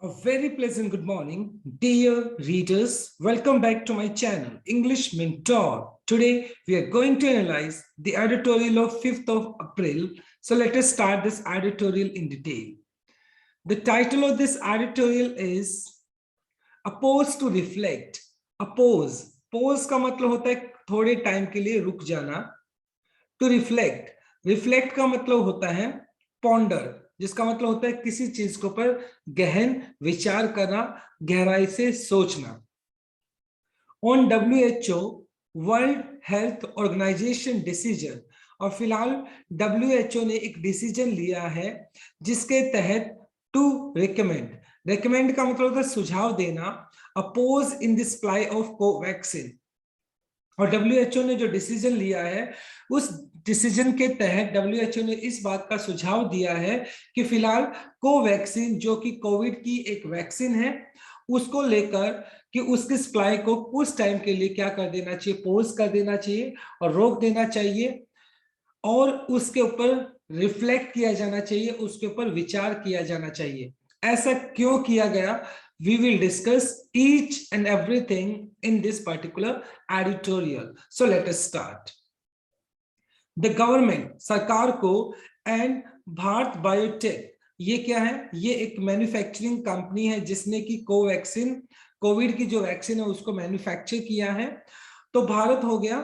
A very pleasant good morning, dear readers. Welcome back to my channel, English Mentor. Today, we are going to analyze the editorial of 5th of April. So let us start this editorial in detail. The title of this editorial is A Pause to Reflect. A pause. Pause का मतलब होता है थोड़े time के लिए रुक जाना. To reflect. Reflect का मतलब होता है ponder, जिसका मतलब होता है किसी चीज के ऊपर गहन विचार करना, गहराई से सोचना. On WHO world health organization decision, और फिलहाल WHO ने एक डिसीजन लिया है जिसके तहत टू रिकमेंड का मतलब होता है सुझाव देना, a pause in the supply of Covaxin. और WHO ने जो डिसीजन लिया है उस डिसीजन के तहत WHO ने इस बात का सुझाव दिया है कि फिलहाल कोवैक्सीन जो कि कोविड की एक वैक्सीन है उसको लेकर कि उसकी सप्लाई को कुछ टाइम के लिए क्या कर देना चाहिए, पोज कर देना चाहिए और रोक देना चाहिए, और उसके ऊपर रिफ्लेक्ट किया जाना चाहिए, उसके ऊपर विचार किया जाना चाहिए. ऐसा क्यों किया गया? We will discuss each and everything in this particular editorial. So let us start. The government, सरकार को, and भारत बायोटेक, ये क्या है? ये एक मैन्युफैक्चरिंग कंपनी है जिसने की कोवैक्सीन, कोविड की जो वैक्सीन है उसको मैन्युफैक्चर किया है. तो भारत हो गया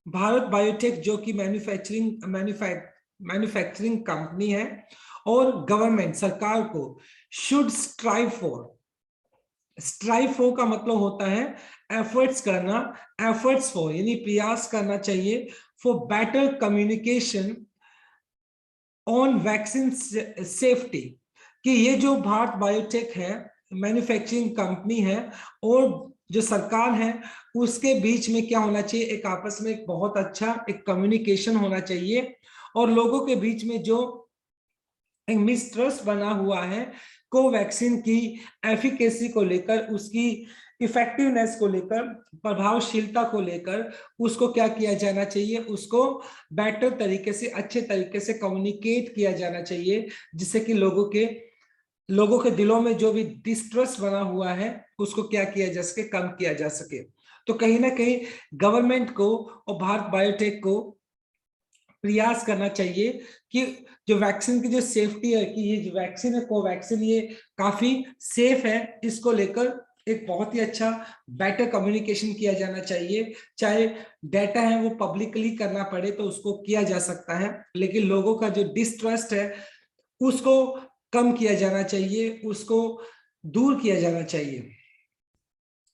भारत बायोटेक जो कि मैन्युफैक्चरिंग कंपनी है. और गवर्नमेंट, सरकार को, शुड स्ट्राइव फॉर का मतलब होता है एफर्ट्स करना, एफर्ट्स फॉर यानी प्रयास करना चाहिए, for better communication on vaccine safety, कि ये जो भारत बायोटेक है मैन्युफैक्चरिंग कंपनी है और जो सरकार है उसके बीच में क्या होना चाहिए, एक आपस में एक बहुत अच्छा एक कम्युनिकेशन होना चाहिए. और लोगों के बीच में जो एक मिसट्रस्ट बना हुआ है कोवैक्सीन की एफिकेसी को लेकर, उसकी इफेक्टिवनेस को लेकर, प्रभावशीलता को लेकर, उसको क्या किया जाना चाहिए, उसको बेटर तरीके से, अच्छे तरीके से कम्युनिकेट किया जाना चाहिए, जिससे कि लोगों के दिलों में जो भी डिस्ट्रस्ट बना हुआ है उसको क्या किया जा सके, कम किया जा सके. तो कहीं ना कहीं गवर्नमेंट को और भारत बायोटेक को प्रयास करना चाहिए कि जो वैक्सीन की जो सेफ्टी है, कि ये जो वैक्सीन है कोवैक्सीन, ये काफी सेफ है, इसको लेकर एक बहुत ही अच्छा बेटर कम्युनिकेशन किया जाना चाहिए. चाहे डेटा है वो पब्लिकली करना पड़े तो उसको किया जा सकता है, लेकिन लोगों का जो डिस्ट्रस्ट है उसको कम किया जाना चाहिए, उसको दूर किया जाना चाहिए.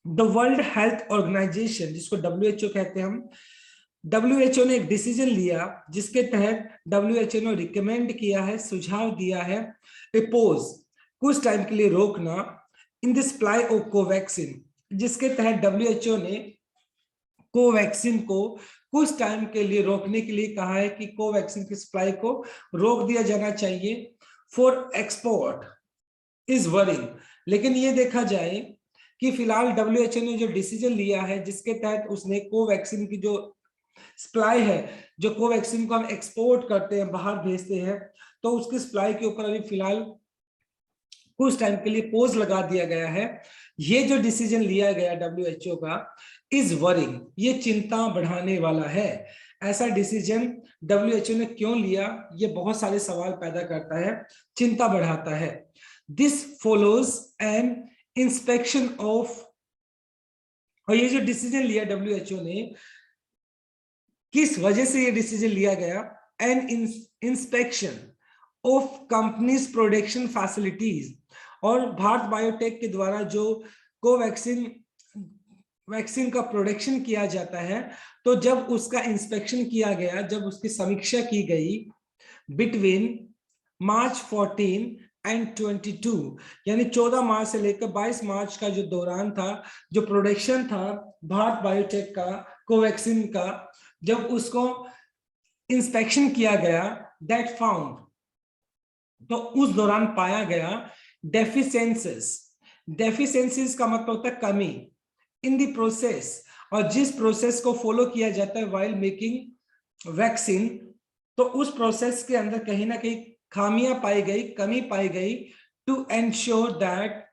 द वर्ल्ड हेल्थ ऑर्गेनाइजेशन, जिसको WHO कहते हैं हम, WHO ने एक डिसीजन लिया जिसके तहत WHO ने रिकमेंड किया है, सुझाव दिया है, अपोज कुछ टाइम के लिए रोकना, इन द सप्लाई ऑफ कोवैक्सीन, जिसके तहत WHO ने कोवैक्सीन को कुछ टाइम के लिए रोकने के लिए कहा है कि कोवैक्सीन की सप्लाई को रोक दिया जाना चाहिए. फॉर एक्सपोर्ट इज वरिंग, लेकिन ये देखा जाए कि फिलहाल WHO ने जो डिसीजन लिया है जिसके तहत उसने कोवैक्सीन की जो सप्लाई है, जो कोवैक्सीन को हम एक्सपोर्ट करते हैं, बाहर भेजते हैं, तो उसकी सप्लाई के ऊपर अभी फिलहाल कुछ टाइम के लिए पोज लगा दिया गया है. ये जो डिसीजन लिया गया WHO का इज वरिंग, ये चिंता बढ़ाने वाला है. ऐसा डिसीजन WHO ने क्यों लिया, ये बहुत सारे सवाल पैदा करता है, चिंता बढ़ाता है. This follows an inspection of, और ये जो डिसीजन लिया WHO ने, किस वजह से ये डिसीजन लिया गया, an inspection of companies production facilities, और भारत बायोटेक के द्वारा जो वैक्सीन का प्रोडक्शन किया जाता है, तो जब उसका इंस्पेक्शन किया गया, जब उसकी समीक्षा की गई बिटवीन March 14 एंड 22, यानी 14 मार्च से लेकर 22 मार्च का जो दौरान था, जो प्रोडक्शन था भारत बायोटेक का कोवैक्सीन का, जब उसको इंस्पेक्शन किया गया, दैट फाउंड, तो उस दौरान पाया गया डेफिशिएंसीज का मतलब होता है कमी, इन द प्रोसेस, और जिस प्रोसेस को फॉलो किया जाता है व्हाइल मेकिंग वैक्सीन, तो उस प्रोसेस के अंदर कहीं ना कहीं खामियां पाई गई, कमी पाई गई, to ensure that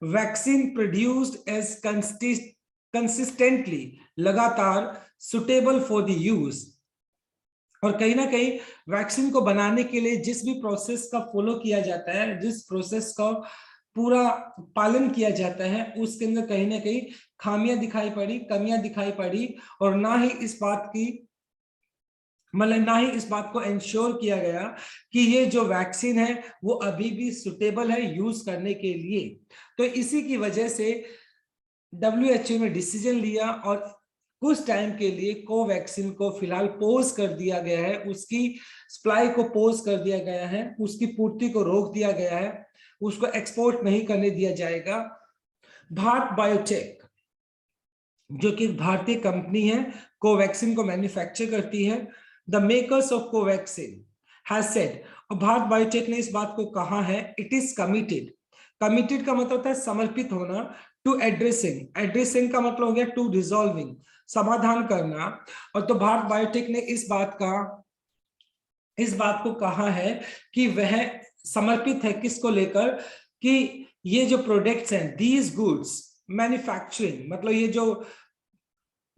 vaccine produced as consistently, लगातार, सुटेबल फॉर द यूज। और कहीं ना कहीं वैक्सीन को बनाने के लिए जिस भी प्रोसेस का फॉलो किया जाता है, जिस प्रोसेस का पूरा पालन किया जाता है, उसके अंदर कहीं ना कहीं खामियां दिखाई पड़ी, कमियां दिखाई पड़ी, और ना ही इस बात की मतलब ना ही इस बात को इंश्योर किया गया कि ये जो वैक्सीन है वो अभी भी सुटेबल है यूज करने के लिए। तो इसी की वजह से WHO ने डिसीजन लिया और कुछ टाइम के लिए कोवैक्सीन को फिलहाल पोज कर दिया गया है, उसकी सप्लाई को पोज कर दिया गया है, उसकी पूर्ति को रोक दिया गया है, उसको एक्सपोर्ट नहीं करने दिया जाएगा। भारत बायोटेक जो कि भारतीय कंपनी है, कोवैक्सीन को मैन्युफैक्चर करती है। The makers of Covaxin has said, और भारत बायोटेक ने इस बात को कहा है, इट इज कमिटेड। कमिटेड का मतलब होता है समर्पित होना, टू एड्रेसिंग, एड्रेसिंग का मतलब हो गया टू रिजॉल्विंग, समाधान करना। और तो भारत बायोटेक ने इस बात को कहा है कि वह समर्पित है किसको लेकर, कि ये जो प्रोडक्ट्स हैं, दीज गुड्स मैन्युफैक्चरिंग, मतलब ये जो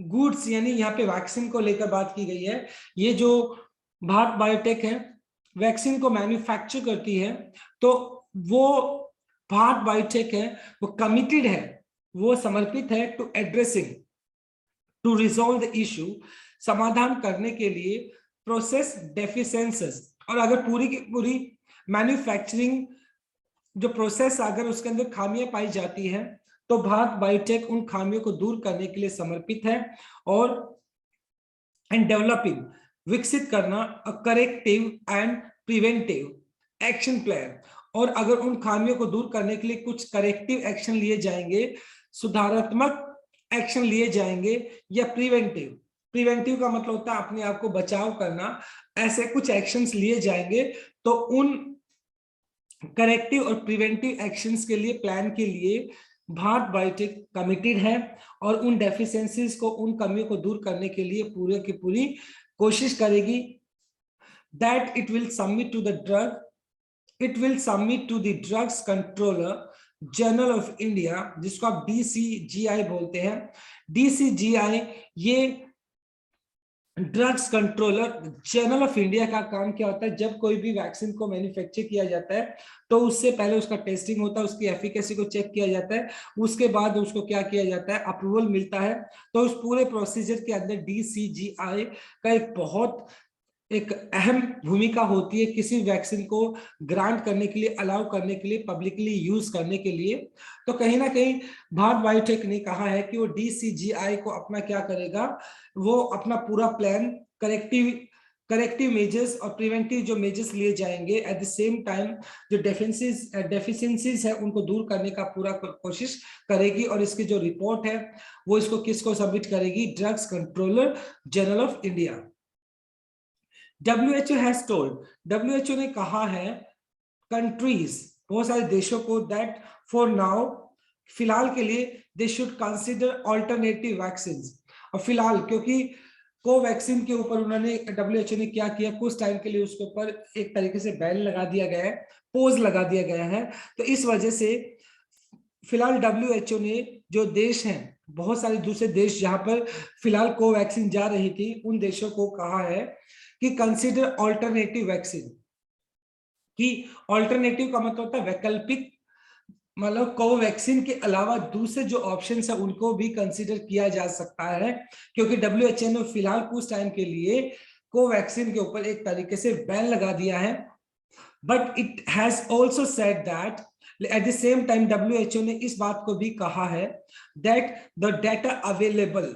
गुड्स यानी यहाँ पे वैक्सीन को लेकर बात की गई है, ये जो भारत बायोटेक है वैक्सीन को मैन्युफैक्चर करती है, तो वो भारत बायोटेक है वो कमिटेड है, वो समर्पित है to addressing, to resolve the issue, समाधान करने के लिए, प्रोसेस डेफिशिएंसीज। और अगर पूरी की पूरी मैन्युफैक्चरिंग जो प्रोसेस अगर उसके अंदर खामियां पाई जाती है, तो भारत बायोटेक उन खामियों को दूर करने के लिए समर्पित है, और एंड डेवलपिंग, विकसित करना a corrective and preventive action plan. और अगर उन खामियों को दूर करने के लिए कुछ करेक्टिव एक्शन लिए जाएंगे, सुधारात्मक एक्शन लिए जाएंगे, या प्रिवेंटिव, प्रिवेंटिव का मतलब होता है अपने आप को बचाव करना, ऐसे कुछ एक्शंस लिए जाएंगे, तो उन करेक्टिव और प्रिवेंटिव एक्शंस के लिए, प्लान के लिए भारत बायोटेक कमिटेड है, और उन डेफिशिएंसीज को, उन कमियों को दूर करने के लिए पूरे की पूरी कोशिश करेगी। That it will submit to the drugs controller general of India, जिसको आप DCGI बोलते हैं। DCGI ये drugs controller general of India का काम क्या होता है, जब कोई भी वैक्सीन को मैन्युफैक्चर किया जाता है तो उससे पहले उसका टेस्टिंग होता है, उसकी एफिकेसी को चेक किया जाता है, उसके बाद उसको क्या किया जाता है, अप्रूवल मिलता है। तो उस पूरे प्रोसीजर के अंदर DCGI का एक अहम भूमिका होती है किसी वैक्सीन को ग्रांट करने के लिए, अलाउ करने के लिए, पब्लिकली यूज करने के लिए। तो कहीं ना कहीं भारत बायोटेक ने कहा है कि वो DCGI को अपना क्या करेगा, वो अपना पूरा प्लान, करेक्टिव मेजर्स और प्रिवेंटिव जो मेजर्स लिए जाएंगे, एट द सेम टाइम जो डेफिशिएंसीज है उनको दूर करने का पूरा कोशिश करेगी। और इसकी जो रिपोर्ट है वो इसको किसको सबमिट करेगी, drugs controller general of India. WHO has told, WHO ने कहा है कंट्रीज, बहुत सारे देशों को, दैट फॉर नाउ, फिलहाल के लिए, they should consider alternative vaccine. और फिलहाल क्योंकि कोवैक्सीन के ऊपर उन्होंने, WHO ने क्या किया, कुछ टाइम के लिए उसके ऊपर एक तरीके से बैन लगा दिया गया है, पोज लगा दिया गया है। तो इस वजह से फिलहाल WHO ने जो देश हैं, बहुत सारे दूसरे देश जहां पर फिलहाल कोवैक्सीन जा रही थी, उन देशों को कहा है कि कंसीडर ऑल्टरनेटिव वैक्सीन, कि ऑल्टरनेटिव का मतलब होता है वैकल्पिक, मतलब कोवैक्सीन के अलावा दूसरे जो ऑप्शंस है उनको भी कंसीडर किया जा सकता है, क्योंकि WHO ने फिलहाल कुछ टाइम के लिए कोवैक्सीन के ऊपर एक तरीके से बैन लगा दिया है। But it has also said that at the same time WHO ने इस बात को भी कहा है दैट द डाटा अवेलेबल,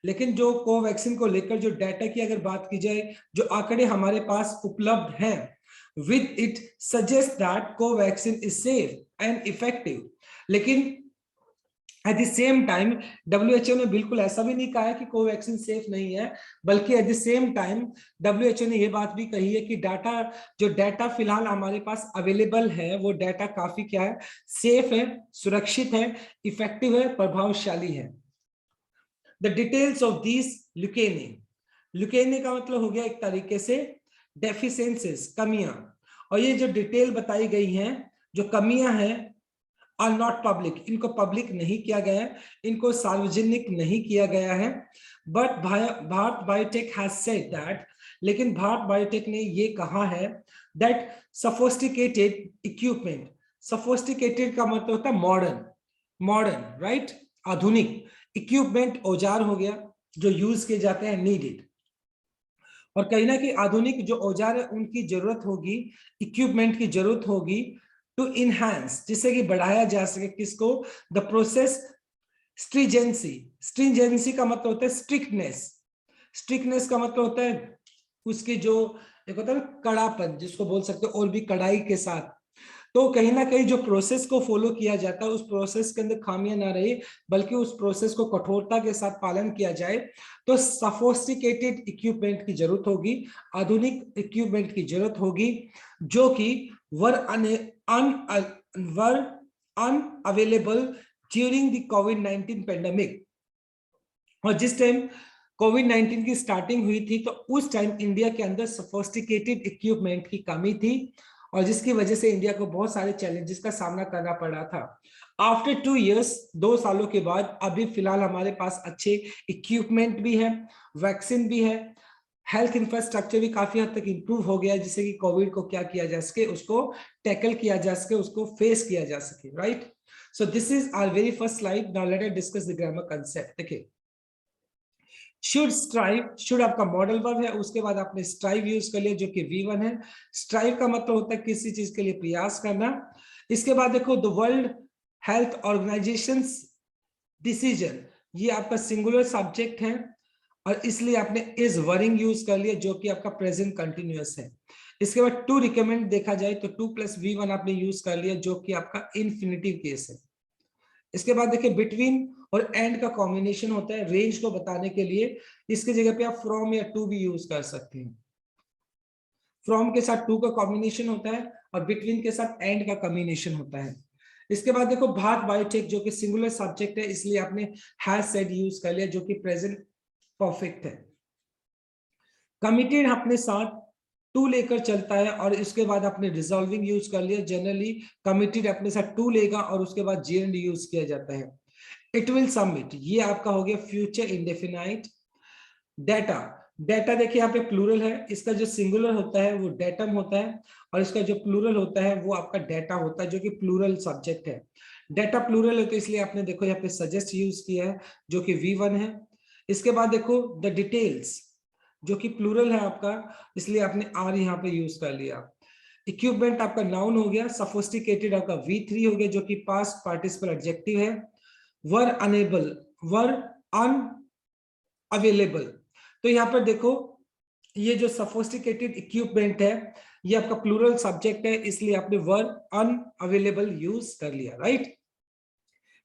लेकिन जो कोवैक्सीन को लेकर जो डाटा की अगर बात की जाए, जो आंकड़े हमारे पास उपलब्ध हैं, with it suggest that Covaxin is safe and effective. लेकिन at the same time WHO ने बिल्कुल ऐसा भी नहीं कहा है कि कोवैक्सीन सेफ नहीं है, बल्कि eight the same time WHO ने यह बात भी कही है कि जो डाटा फिलहाल हमारे पास अवेलेबल है, वो डाटा काफी क्या है, सेफ है, सुरक्षित है, इफेक्टिव है, प्रभावशाली है। The details of this leukaemia का मतलब हो गया एक तरीके से डेफिशिएंसीज, कमियां। और ये जो डिटेल बताई गई हैं, जो कमियां हैं, आर नॉट पब्लिक, इनको पब्लिक नहीं किया गया है, इनको सार्वजनिक नहीं किया गया है। But Bharat Biotech has said that, लेकिन भारत बायोटेक ने ये कहा है दैट सोफिस्टिकेटेड इक्विपमेंट, सोफिस्टिकेटेड का मतलब होता है मॉडर्न, मॉडर्न राइट, आधुनिक इक्विपमेंट, औजार हो गया जो यूज किए जाते हैं, नीडेड, और कहीं ना कहीं आधुनिक जो औजार है उनकी जरूरत होगी, इक्विपमेंट की जरूरत होगी टू इनहांस, जिससे कि बढ़ाया जा सके किसको, द प्रोसेस स्ट्रिजेंसी, स्ट्रिजेंसी का मतलब होता है स्ट्रिक्टनेस, स्ट्रिक्टनेस का मतलब होता है उसकी जो एक होता है कड़ापन, जिसको बोल सकते हो, और भी कड़ाई के साथ। तो कहीं ना कहीं जो प्रोसेस को फॉलो किया जाता है उस प्रोसेस के अंदर खामियां ना रहे, बल्कि उस प्रोसेस को कठोरता के साथ पालन किया जाए। तो सोफिस्टिकेटेड इक्विपमेंट की जरूरत होगी, आधुनिक इक्विपमेंट की जरूरत होगी, जो कि वर अनअवेलेबल ड्यूरिंग द कोविड-19 पेंडेमिक। और जिस टाइम कोविड-19 की स्टार्टिंग हुई थी तो उस टाइम इंडिया के अंदर सोफिस्टिकेटेड इक्विपमेंट की कमी थी, और जिसकी वजह से इंडिया को बहुत सारे चैलेंजेस का सामना करना पड़ा था। आफ्टर 2 इयर्स, 2 सालों के बाद अभी फिलहाल हमारे पास अच्छे इक्विपमेंट भी है, वैक्सीन भी है, हेल्थ इंफ्रास्ट्रक्चर भी काफी हद तक इंप्रूव हो गया है, जिससे कि कोविड को क्या किया जा सके, उसको टैकल किया जा सके, उसको फेस किया जा सके, right. So this is our very first slide. Now let us discuss the grammar concept. देखिए, शुड स्ट्राइव, शुड आपका मॉडल वर्ब है, उसके बाद आपने स्ट्राइव यूज कर लिया जो कि V1 है। स्ट्राइव का मतलब होता है किसी चीज के लिए प्रयास करना। इसके बाद देखो the world health organization decision, ये आपका सिंगुलर सब्जेक्ट है और इसलिए आपने इज वरिंग यूज कर लिया जो कि आपका प्रेजेंट कंटिन्यूअस है। इसके बाद टू रिकमेंड देखा जाए तो 2 + V1 आपने यूज कर लिया जो कि आपका इन्फिनिटिव केस है। इसके बाद देखिए बिटवीन और एंड का कॉम्बिनेशन होता है रेंज को बताने के लिए, इसकी जगह पे आप फ्रॉम या टू भी यूज कर सकते हैं। फ्रॉम के साथ टू का कॉम्बिनेशन होता है और बिटवीन के साथ एंड का कॉम्बिनेशन होता है। इसके बाद देखो भारत बायोटेक जो कि सिंगुलर सब्जेक्ट है, इसलिए आपने हैज सेड यूज कर लिया जो कि प्रेजेंट परफेक्ट है। कमिटेड अपने साथ टू लेकर चलता है और इसके बाद आपने रिजॉल्विंग यूज कर लिया। जनरली कमिटेड अपने साथ टू लेगा और उसके बाद जेएंड यूज किया जाता है। इट विल सबमिट, ये आपका हो गया फ्यूचर इंडेफिनाइट। डेटा, डेटा देखिए यहाँ पे प्लूरल है, इसका जो सिंगुलर होता है वो डेटम होता है और इसका जो प्लूरल होता है वो आपका डेटा होता है जो कि प्लूरल सब्जेक्ट है। डेटा प्लूरल है तो इसलिए आपने देखो यहाँ पे सजेस्ट यूज किया है जो कि V1 है। इसके बाद देखो द डिटेल्स जो कि प्लूरल है आपका, इसलिए आपने आर यहाँ पे यूज कर लिया। इक्विपमेंट आपका नाउन हो गया, सोफिस्टिकेटेड आपका V3 हो गया जो कि पास्ट पार्टिसिपल एडजेक्टिव है। वर अनेबल, वर अनअवेलेबल, तो यहाँ पर देखो ये जो सोफिस्टिकेटेड इक्विपमेंट है ये आपका प्लूरल सब्जेक्ट है, इसलिए आपने वर अनअवेलेबल यूज कर लिया, right.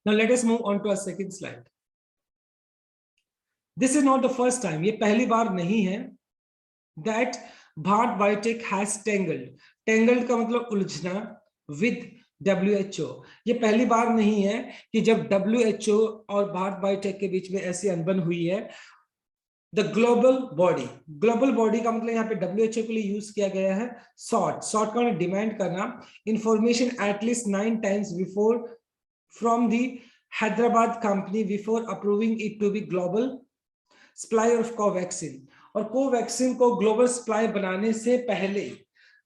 Now let us move on to our second slide. This is not the first time, ये पहली बार नहीं है that Bharat Biotech has tangled, tangled का मतलब उलझना, विद WHO। ये पहली बार नहीं है कि जब WHO और भारत बायोटेक के बीच में ऐसी अनबन हुई है। The global body, global body का मतलब यहाँ पे WHO के लिए यूज किया गया है सॉर्ट, सॉर्ट का डिमांड करना information at least 9 times before from the Hyderabad company before approving it to be global supply of Covaxin. और कोवैक्सीन को ग्लोबल सप्लाई बनाने से पहले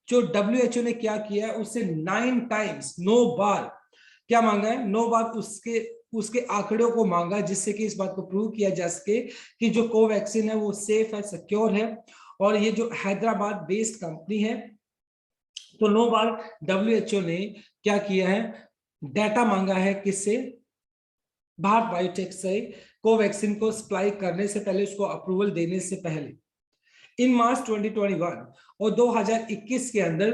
जो WHO ने क्या किया है उससे 9 times, 9 बार क्या मांगा है, 9 बार उसके आंकड़ों को मांगा, जिससे कि इस बात को प्रूव किया जा सके कि जो कोवैक्सीन है वो सेफ है, सिक्योर है और ये जो हैदराबाद बेस्ड कंपनी है। तो 9 बार WHO ने क्या किया है, डाटा मांगा है किससे, भारत बायोटेक से, कोवैक्सीन को सप्लाई करने से पहले, उसको अप्रूवल देने से पहले। इन मार्च 2021 और 2021 के अंदर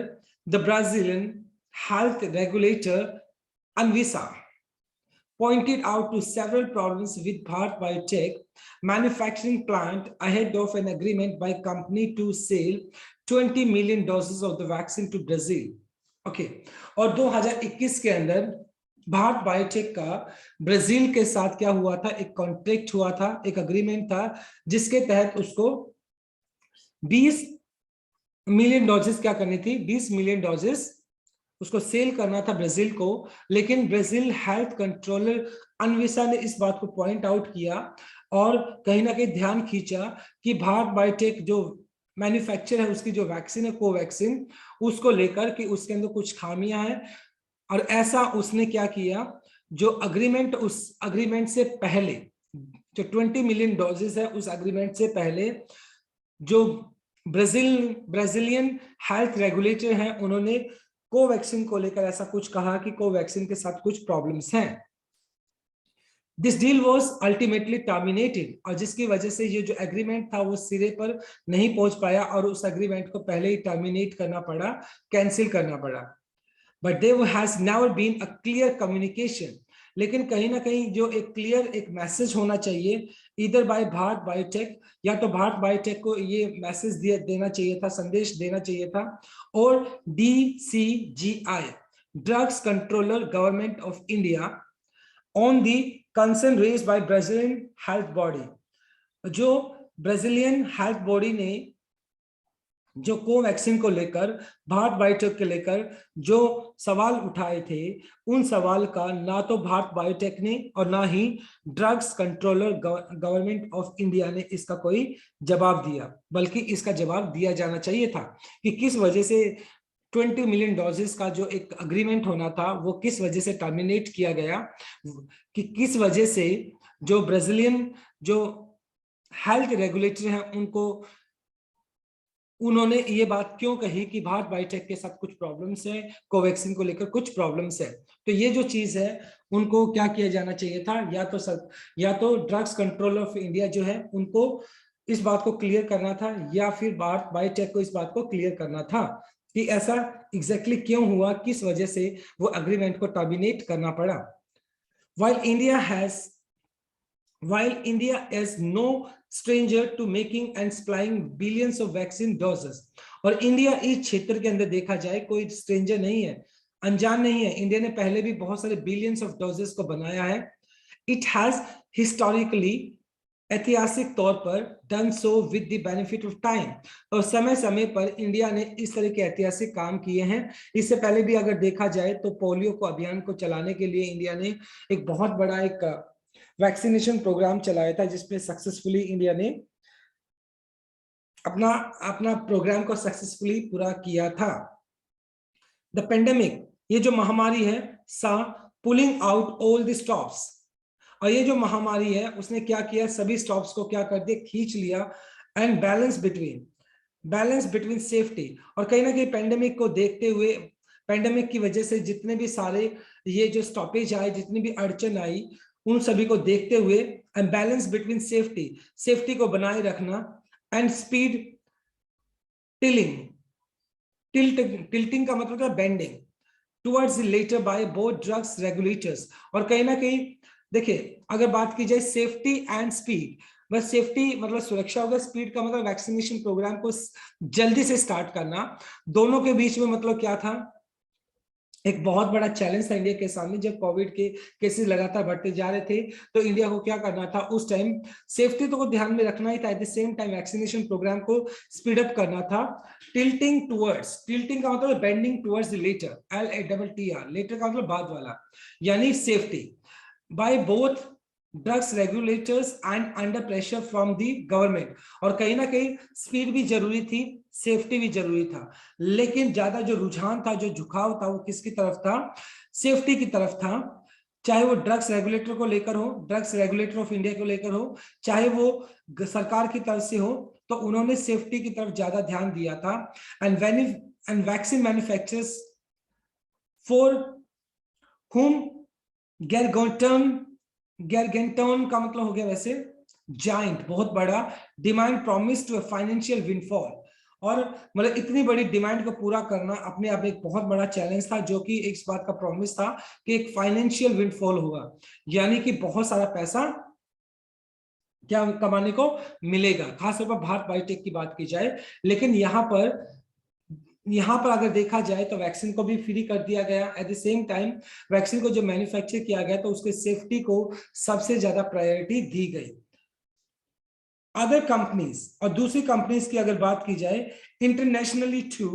the Brazilian health regulator Anvisa pointed out to several problems with Bharat Biotech manufacturing plant ahead of an agreement by company to sell 20 million doses of the vaccine to Brazil. Okay, और 2021 के अंदर Bharat biotech का Brazil के साथ क्या हुआ था, एक कॉन्ट्रैक्ट हुआ था, एक अग्रीमेंट था जिसके तहत उसको 20 मिलियन डोजेस क्या करनी थी, 20 मिलियन डोजेस उसको सेल करना था ब्राजील को, लेकिन ब्राजील हेल्थ कंट्रोलर अनविसा ने इस बात को पॉइंट आउट किया और कहीं ना कहीं ध्यान खींचा कि भारत बायोटेक जो मैन्युफैक्चर है उसकी जो वैक्सीन है कोवैक्सीन, उसको लेकर कि उसके अंदर कुछ खामियां हैं। और ऐसा उसने क्या किया, जो अग्रीमेंट, उस अग्रीमेंट से पहले जो 20 मिलियन डोजेस है उस अग्रीमेंट से पहले जो ब्राजीलियन हेल्थ रेगुलेटर हैं उन्होंने कोवैक्सीन को लेकर ऐसा कुछ कहा कि कोवैक्सीन के साथ कुछ प्रॉब्लम्स हैं। This deal was ultimately terminated, और जिसकी वजह से ये जो एग्रीमेंट था वो सिरे पर नहीं पहुंच पाया और उस एग्रीमेंट को पहले ही टर्मिनेट करना पड़ा, कैंसिल करना पड़ा। But there has never been a clear communication, लेकिन कहीं ना कहीं जो एक क्लियर एक मैसेज होना चाहिए इधर बाय भारत बायोटेक, या तो भारत बायोटेक को ये मैसेज देना चाहिए था, संदेश देना चाहिए था, और DCGI drugs controller government of India on the concern raised bye Brazilian health body. जो ब्राजीलियन हेल्थ बॉडी ने जो कोवैक्सीन को लेकर भारत बायोटेक के लेकर जो सवाल उठाए थे, उन सवाल का ना तो भारत बायोटेक ने और ना ही drugs controller government of India ने इसका कोई जवाब दिया, बल्कि इसका जवाब दिया जाना चाहिए था कि किस वजह से 20 मिलियन डोजेस का जो एक अग्रीमेंट होना था वो किस वजह से टर्मिनेट किया गया, कि किस वजह से जो ब्राजीलियन जो हेल्थ रेगुलेटर हैं उनको उन्होंने ये बात क्यों कही कि भारत बायोटेक के साथ कुछ प्रॉब्लम्स है, कोवैक्सीन को लेकर कुछ प्रॉब्लम्स है। तो ये जो चीज है उनको क्या किया जाना चाहिए था, या तो ड्रग्स कंट्रोल ऑफ इंडिया जो है उनको इस बात को क्लियर करना था, या फिर भारत बायोटेक को इस बात को क्लियर करना था कि ऐसा एग्जैक्टली क्यों हुआ, किस वजह से वो अग्रीमेंट को टर्मिनेट करना पड़ा। While India is no stranger to making and supplying billions of vaccine doses, और इंडिया इस क्षेत्र के अंदर देखा जाए कोई स्ट्रेंजर नहीं है, अनजान नहीं है। इंडिया ने पहले भी बहुत सारे बिलियंस ऑफ डोजेस को बनाया है। इट हैज हिस्टोरिकली, ऐतिहासिक तौर पर done so with the benefit of time, और समय समय पर इंडिया ने इस तरह के ऐतिहासिक काम किए हैं। इससे पहले भी अगर देखा जाए तो पोलियो को अभियान को चलाने के लिए इंडिया ने एक बहुत बड़ा एक वैक्सीनेशन प्रोग्राम चलाया था, जिसमें सक्सेसफुली इंडिया ने अपना अपना प्रोग्राम को सक्सेसफुली पूरा किया था। द पेंडेमिक, ये जो महामारी है, सा pulling out all the stops, और ये जो महामारी है उसने क्या किया, सभी स्टॉप्स को क्या कर दिया, खींच लिया। एंड बैलेंस बिटवीन सेफ्टी, और कहीं ना कहीं पेंडेमिक को देखते हुए, पेंडेमिक की वजह से जितने भी सारे ये जो स्टॉपेज आए, जितनी भी अड़चन आई, उन सभी को देखते हुए एंड बैलेंस बिटवीन सेफ्टी को बनाए रखना, एंड स्पीड टिल्टिंग का मतलब है bending towards the latter by both drugs regulators. और कहीं ना कहीं देखिए, अगर बात की जाए सेफ्टी एंड स्पीड, बस सेफ्टी मतलब सुरक्षा होगा, स्पीड का मतलब वैक्सीनेशन प्रोग्राम को जल्दी से स्टार्ट करना। दोनों के बीच में मतलब क्या था, एक बहुत बड़ा चैलेंज था इंडिया के सामने। जब कोविड के केसेस लगातार बढ़ते जा रहे थे तो इंडिया को क्या करना था, उस टाइम सेफ्टी तो को ध्यान में रखना ही था, at the same time vaccination programme को स्पीड अप करना था। टिल्टिंग का मतलब bending towards the latter, LATTR, latter का मतलब बाद वाला, यानी safety by both drugs regulators and under pressure from the government. और कहीं ना कहीं स्पीड भी जरूरी थी, सेफ्टी भी जरूरी था, लेकिन ज्यादा जो रुझान था, जो झुकाव था, वो किसकी तरफ था, सेफ्टी की तरफ था। चाहे वो ड्रग्स रेगुलेटर को लेकर हो, ड्रग्स रेगुलेटर ऑफ इंडिया को लेकर हो, चाहे वो सरकार की तरफ से हो, तो उन्होंने सेफ्टी की तरफ ज्यादा ध्यान दिया था। एंड वैक्सीन मैन्युफैक्चरर्स फॉर हुम गैरगेंटन का मतलब हो गया वैसे जाइंट, बहुत बड़ा demand promise to financial windfall, और मतलब इतनी बड़ी डिमांड को पूरा करना अपने आप एक बहुत बड़ा चैलेंज था, जो कि इस बात का प्रॉमिस था कि एक फाइनेंशियल विंडफॉल होगा, यानी कि बहुत सारा पैसा क्या कमाने को मिलेगा, खासतौर पर भारत बायोटेक की बात की जाए। लेकिन यहाँ पर अगर देखा जाए तो वैक्सीन को भी फ्री कर दिया गया, eight the same time vaccine को जो मैन्युफैक्चर किया गया तो उसके सेफ्टी को सबसे ज्यादा प्रायोरिटी दी गई। अदर कंपनीज, और दूसरी कंपनीज की अगर बात की जाए इंटरनेशनली टू,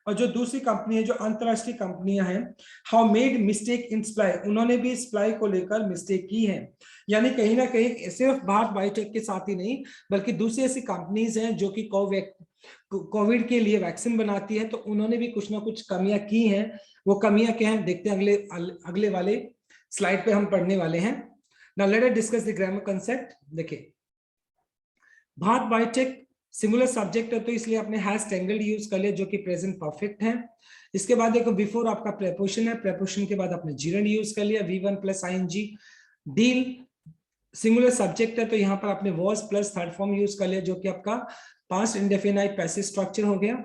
और जो दूसरी कंपनी है जो अंतरराष्ट्रीय कंपनियां हैं, how made mistake in supply, उन्होंने भी सप्लाई को लेकर मिस्टेक की है। यानी कहीं ना कहीं सिर्फ भारत बायोटेक के साथ ही नहीं बल्कि दूसरी ऐसी कंपनीज हैं जो कि कोविड के लिए वैक्सीन बनाती है, तो उन्होंने भी कुछ ना कुछ कमियां की हैं। वो कमियां क्या हैं देखते हैं अगले अगले वाले स्लाइड पे हम पढ़ने वाले हैं। Now let us discuss the grammar concept. देखिए भारत बायोटेक सिंगुलर सब्जेक्ट है तो इसलिए आपने हैज टेंगल्ड यूज कर लिया जो कि प्रेजेंट परफेक्ट है। इसके बाद देखो बिफोर आपका प्रेपोजिशन है, प्रेपोजिशन के बाद आपने जीरंड यूज कर लिया V1 plus I N G. Deal singular subject है तो यहाँ पर आपने was plus third form use कर लिया जो कि आपका पास्ट इंडेफिनाइट पैसिव स्ट्रक्चर हो गया।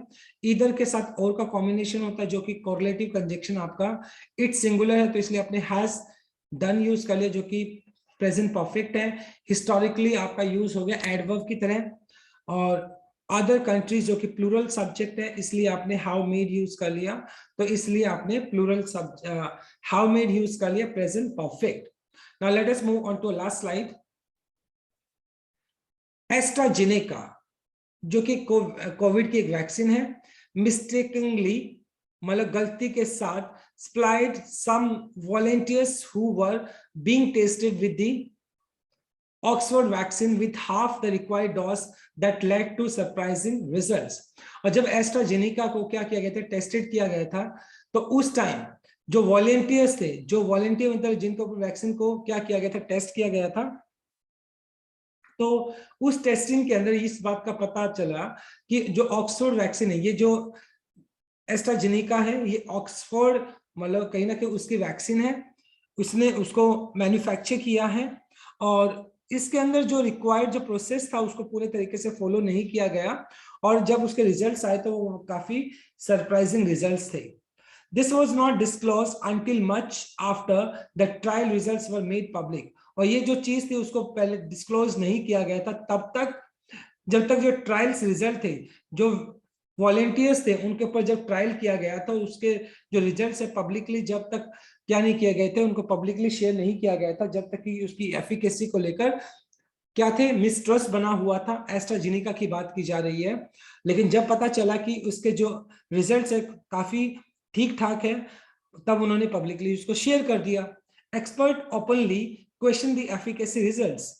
इधर के साथ और का कॉम्बिनेशन होता है जो कि कोरिलेटिव कंजक्शन आपका इट सिंगुलर है तो इसलिए आपने हैज डन यूज कर लिया जो कि प्रेजेंट परफेक्ट है। हिस्टोरिकली आपका यूज हो गया एडवर्ब की तरह। और अदर कंट्रीज जो कि प्लूरल सब्जेक्ट है इसलिए आपने हाउ मेड यूज कर लिया, तो इसलिए आपने प्लूरल हाउ मेड यूज कर लिया present perfect. Now let us move on to last slide. AstraZeneca जो कि कोविड की एक वैक्सीन है, मिस्टेकनली मतलब गलती के साथ supplied some volunteers who were being tested with the Oxford vaccine with half the required dose that led to surprising results। और जब एस्ट्राजेनेका को क्या किया गया था, टेस्टेड किया गया था, तो उस टाइम जो वॉलेंटियर्स थे, जो वॉलेंटियर मतलब जिनको वैक्सीन को क्या किया गया था, टेस्ट किया गया था, तो उस टेस्टिंग के अंदर इस बात का पता चला कि जो ऑक्सफोर्ड वैक्सीन है, ये जो एस्ट्राजेनेका है, ये ऑक्सफोर्ड मतलब कहीं ना कहीं उसकी वैक्सीन है, उसने उसको मैन्युफैक्चर किया है और इसके अंदर जो रिक्वायर्ड जो प्रोसेस था उसको पूरे तरीके से फॉलो नहीं किया गया और जब उसके रिजल्ट्स आए तो वो काफी सरप्राइजिंग रिजल्ट्स थे। This was not disclosed until much after the trial results were made public। और ये जो चीज थी उसको पहले डिस्क्लोज नहीं किया गया था तब तक जब तक जो ट्रायल्स रिजल्ट थे, जो वॉलेंटियर्स थे उनके ऊपर जब ट्रायल किया गया था, उसके जो रिजल्ट है पब्लिकली जब तक क्या नहीं किए गए थे, उनको पब्लिकली शेयर नहीं किया गया था जब तक कि उसकी एफिकेसी को लेकर क्या थे, मिसट्रस्ट बना हुआ था। एस्ट्राजेनेका की बात की जा रही है, लेकिन जब पता चला कि उसके जो रिजल्ट्स है काफी ठीक ठाक है तब उन्होंने पब्लिकली उसको शेयर कर दिया। Expert openly question the efficacy results.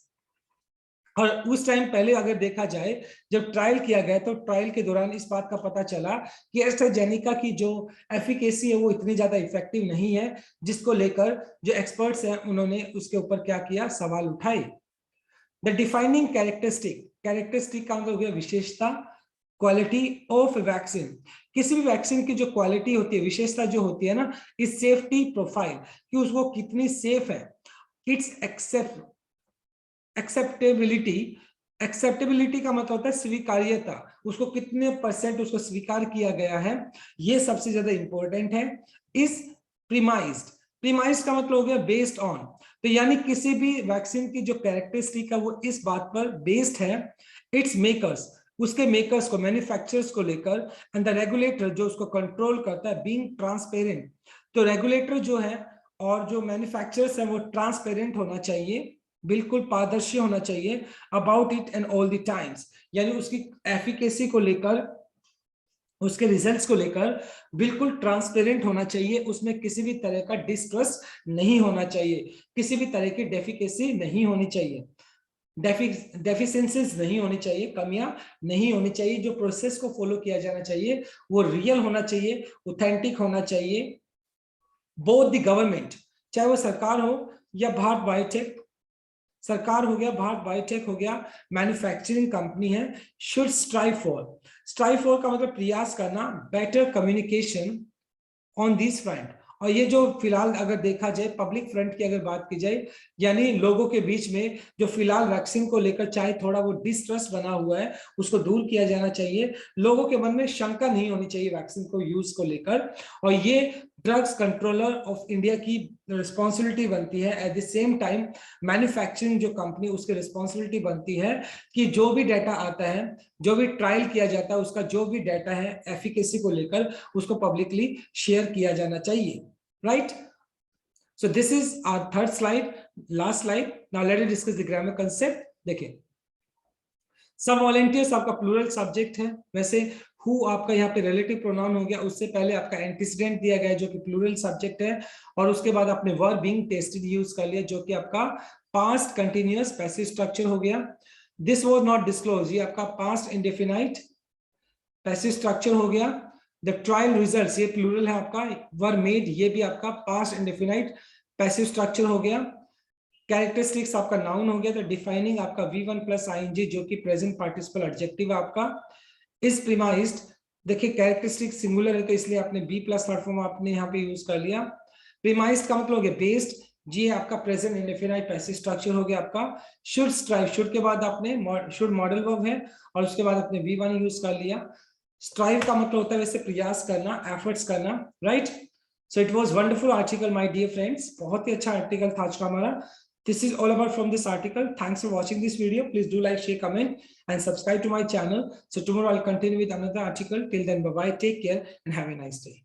और उस टाइम पहले अगर देखा जाए जब ट्रायल किया गया तो ट्रायल के दौरान इस बात का पता चला कि एस्ट्राजेनेका की जो एफिकेसी है वो इतनी ज्यादा इफेक्टिव नहीं है, जिसको लेकर जो एक्सपर्ट्स हैं उन्होंने उसके ऊपर क्या किया, सवाल उठाए। द डिफाइनिंग कैरेक्टरिस्टिक का मतलब हो गया विशेषता, क्वालिटी ऑफ वैक्सीन। किसी भी वैक्सीन की जो क्वालिटी होती है, विशेषता जो होती है ना, इस सेफ्टी प्रोफाइल कि उसको कितनी सेफ है, इट्स एक्सेप्टेबिलिटी। एक्सेप्टेबिलिटी का मतलब होता है स्वीकार्यता, उसको कितने परसेंट उसको स्वीकार किया गया है, ये सबसे ज्यादा इंपॉर्टेंट है। इस प्रीमाइज्ड का मतलब हो गया बेस्ड ऑन, तो यानी किसी भी वैक्सीन की जो कैरेक्टरिस्टिक है वो इस बात पर बेस्ड है, इट्स मेकर्स, उसके मेकर्स को, मैन्युफैक्चरर्स को लेकर, एंड द रेगुलेटर जो उसको कंट्रोल करता है, बीइंग ट्रांसपेरेंट। तो रेगुलेटर जो है और जो मैन्युफैक्चरर्स है वो ट्रांसपेरेंट होना चाहिए, बिल्कुल पारदर्शी होना चाहिए, about it and all the times, यानी उसकी एफिकेसी को लेकर, उसके रिजल्ट्स को लेकर बिल्कुल ट्रांसपेरेंट होना चाहिए, उसमें किसी भी तरह का डिस्ट्रस्ट नहीं होना चाहिए, किसी भी तरह की डेफिकेसी नहीं होनी चाहिए, डेफिशिएंसीज नहीं होनी चाहिए, कमियां नहीं होनी चाहिए। जो प्रोसेस को फॉलो किया जाना चाहिए वो रियल होना चाहिए, ऑथेंटिक होना चाहिए। बोथ द गवर्नमेंट, चाहे वो सरकार हो या भारत बायोटेक, सरकार हो गया, भारत बायोटेक हो गया, मैन्युफैक्चरिंग कंपनी है, शुड स्ट्राइव फॉर का मतलब प्रयास करना, better communication on this front. और ये जो फिलहाल अगर देखा जाए पब्लिक फ्रंट की अगर बात की जाए, यानी लोगों के बीच में जो फिलहाल वैक्सीन को लेकर चाहे थोड़ा वो डिस्ट्रस्ट बना हुआ है उसको दूर किया जाना चाहिए, लोगों के मन में शंका नहीं होनी चाहिए वैक्सीन को यूज को लेकर। और ये ड्रग्स कंट्रोलर ऑफ इंडिया की रिस्पॉन्सिबिलिटी बनती है, eight the same time manufacturing जो कंपनी उसकी रिस्पॉन्सिबिलिटी बनती है कि जो भी डाटा आता है, जो भी ट्रायल किया जाता है, उसका जो भी डाटा है एफिकेसी को लेकर उसको पब्लिकली शेयर किया जाना चाहिए, right. So this is our third slide, last slide. Now let us discuss the grammar concept. देखिए सब वॉलेंटियर्स आपका प्लूरल सब्जेक्ट है। वैसे हु आपका यहाँ पे रिलेटिव प्रोनाउन हो गया, उससे पहले आपका एंटीसीडेंट दिया गया है जो कि प्लूरल सब्जेक्ट है, और उसके बाद आपने वर्ब बीइंग टेस्टेड यूज कर लिया जो कि आपका पास्ट कंटिन्यूअस पैसिव स्ट्रक्चर हो गया। दिस वाज नॉट डिस्क्लोज, ये आपका पास्ट इंडेफिनाइट पैसिव स्ट्रक्चर हो गया। द ट्रायल रिजल्ट्स, ये प्लूरल है आपका, वर मेड, ये भी आपका पास्ट इंडेफिनाइट पैसिव स्ट्रक्चर हो गया। कैरेक्टरिस्टिक्स आपका नाउन हो गया। तो डिफाइनिंग आपका V1 प्लस आईएनजी जो कि प्रेजेंट पार्टिसिपल एडजेक्टिव है आपका। इज प्रीमाइज्ड, देखिए कैरेक्टरिस्टिक सिंगुलर है तो इसलिए आपने बी प्लस थर्ड फॉर्म आपने यहाँ पे यूज कर लिया। प्रीमाइज्ड का मतलब हो गया बेस्ड, जी आपका प्रेजेंट इंडेफिनाइट पैसिव स्ट्रक्चर हो गया आपका। शुड स्ट्राइव, शुड के बाद आपने शुड मॉडल वर्ब है और उसके बाद आपने V1 यूज कर लिया। स्ट्राइव का मतलब होता है वैसे प्रयास करना, एफर्ट्स करना, right. So it was wonderful article my dear friends, बहुत ही अच्छा आर्टिकल था आज का हमारा। This is all about from this article. Thanks for watching this video. Please do like, share, comment, and subscribe to my channel. So tomorrow I'll continue with another article. Till then, bye bye. Take care and have a nice day.